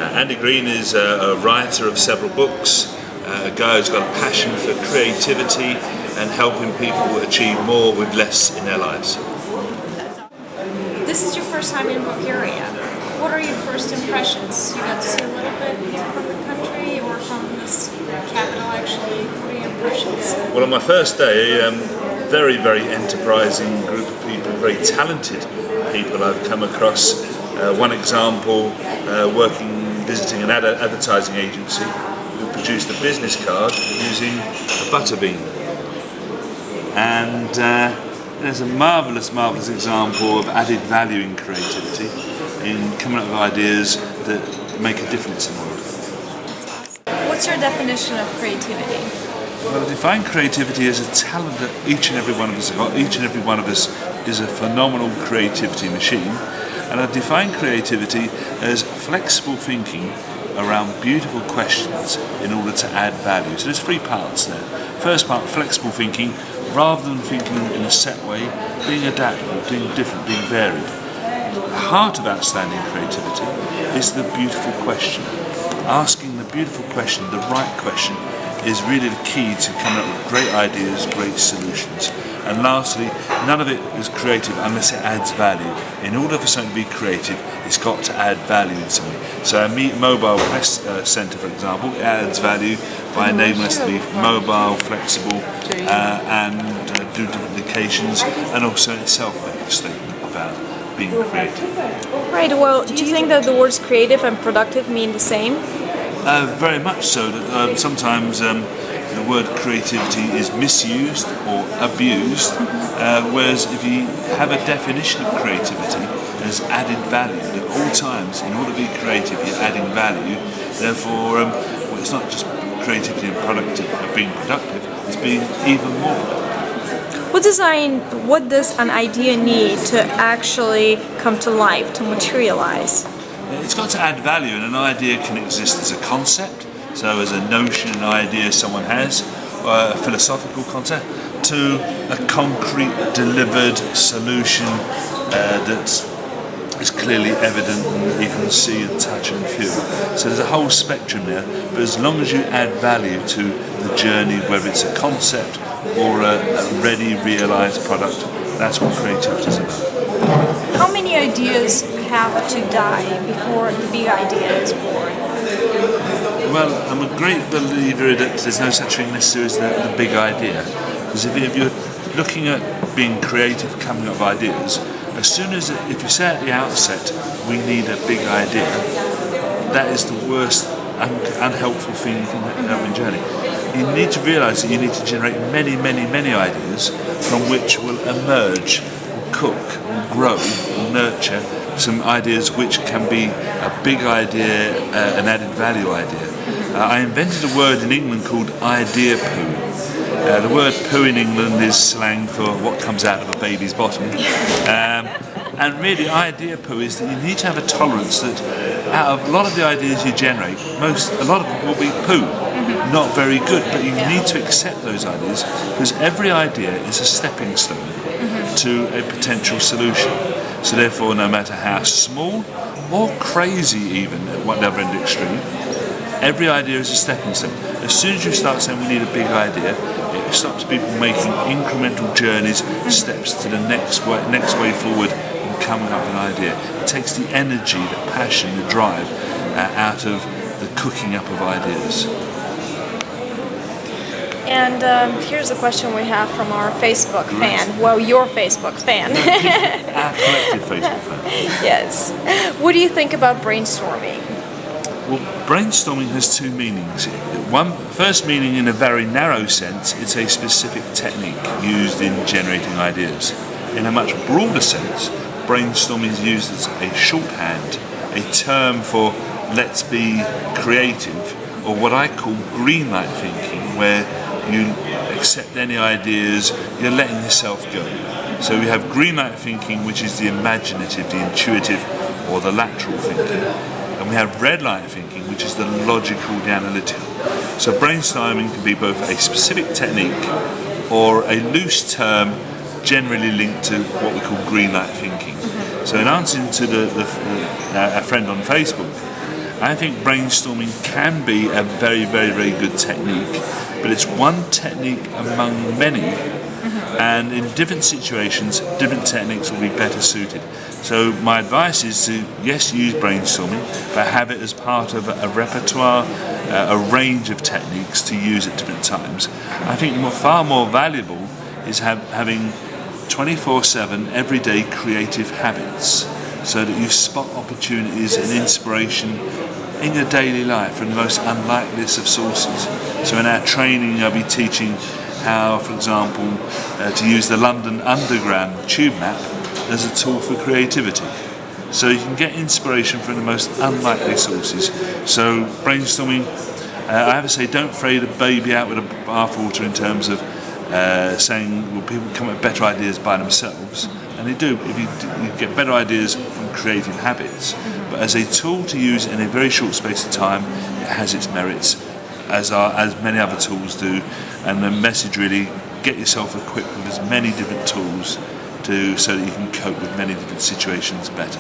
Andy Green is a writer of several books, a guy who's got a passion for creativity and helping people achieve more with less in their lives. This is your first time in Bulgaria. What are your first impressions? You got to see a little bit from the country or from this capital actually. What are your impressions? Well, on my first day, very, very enterprising group of people, very talented people I've come across. One example, visiting an advertising agency who produced a business card using a butter bean. And there's a marvellous example of added value in creativity, in coming up with ideas that make a difference in the world. What's your definition of creativity? Well, I define creativity as a talent that each and every one of us has got. Each and every one of us is a phenomenal creativity machine. And I define creativity as flexible thinking around beautiful questions in order to add value. So there's three parts there. First part, flexible thinking, rather than thinking in a set way, being adaptable, being different, being varied. The heart of outstanding creativity is the beautiful question. Asking the beautiful question, the right question, is really the key to coming up with great ideas, great solutions. And lastly, none of it is creative unless it adds value. In order for something to be creative, it's got to add value in some way. So a mobile press centre, for example, adds value by enabling us to be mobile, flexible, and do different locations, and also itself make a statement about being creative. Right, well, do you think that the words creative and productive mean the same? Very much so. That sometimes the word creativity is misused or abused, whereas if you have a definition of creativity as added value, at all times, in order to be creative, you're adding value. Therefore, well, it's not just creativity and being productive, it's being even more. What does an idea need to actually come to life, to materialize? It's got to add value, and an idea can exist as a concept, so as a notion, an idea someone has, a philosophical concept, to a concrete, delivered solution that is clearly evident and you can see and touch and feel. So there's a whole spectrum there, but as long as you add value to the journey, whether it's a concept or a ready, realised product, that's what creativity is about. How many ideas have to die before the big idea is born? Well, I'm a great believer that there's no such thing necessarily as the big idea. Because if you're looking at being creative, coming up with ideas, if you say at the outset, we need a big idea, that is the worst unhelpful thing you can have in journey. You need to realise that you need to generate many ideas from which will emerge, will cook, will grow, will nurture some ideas which can be a big idea, an added value idea. I invented a word in England called idea poo. The word poo in England is slang for what comes out of a baby's bottom. And really, idea poo is that you need to have a tolerance that out of a lot of the ideas you generate, a lot of them will be poo. Not very good, but you need to accept those ideas because every idea is a stepping stone to a potential solution. So therefore, no matter how small or crazy even, at whatever end extreme, every idea is a stepping stone. As soon as you start saying we need a big idea, it stops people making incremental journeys, steps to the next way forward and coming up with an idea. It takes the energy, the passion, the drive out of the cooking up of ideas. And here's a question we have from our Facebook fan. Well, your Facebook fan. Our collective Facebook fan. Yes. What do you think about brainstorming? Well, brainstorming has two meanings. First meaning, in a very narrow sense, it's a specific technique used in generating ideas. In a much broader sense, brainstorming is used as a shorthand, a term for let's be creative, or what I call green light thinking, where you accept any ideas, you're letting yourself go. So we have green light thinking, which is the imaginative, the intuitive, or the lateral thinking. And we have red light thinking, which is the logical, the analytical. So brainstorming can be both a specific technique or a loose term generally linked to what we call green light thinking. So in answer to a friend on Facebook, I think brainstorming can be a very, very, very good technique, but it's one technique among many, and in different situations, different techniques will be better suited. So my advice is to, yes, use brainstorming, but have it as part of a repertoire, a range of techniques to use at different times. I think far more valuable is having 24/7 everyday creative habits, so that you spot opportunities and inspiration in your daily life from the most unlikeliest of sources. So in our training, I'll be teaching how, for example, to use the London Underground tube map as a tool for creativity. So you can get inspiration from the most unlikely sources. So brainstorming, I have to say, don't throw the baby out with the bathwater in terms of saying, well, people come up with better ideas by themselves, and they do. If you get better ideas from creative habits, but as a tool to use in a very short space of time, it has its merits, as many other tools do. And the message really: get yourself equipped with as many different tools so that you can cope with many different situations better.